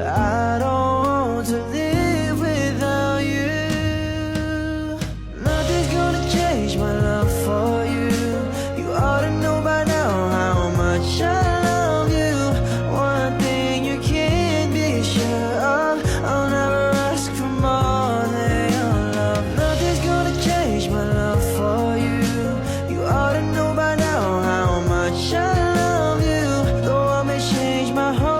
I don't want to live without you. Nothing's gonna change my love for you. You ought to know by now how much I love you. One thing you can be sure of, I'll never ask for more than your love. Nothing's gonna change my love for you. You ought to know by now how much I love you. Though I may change my heart,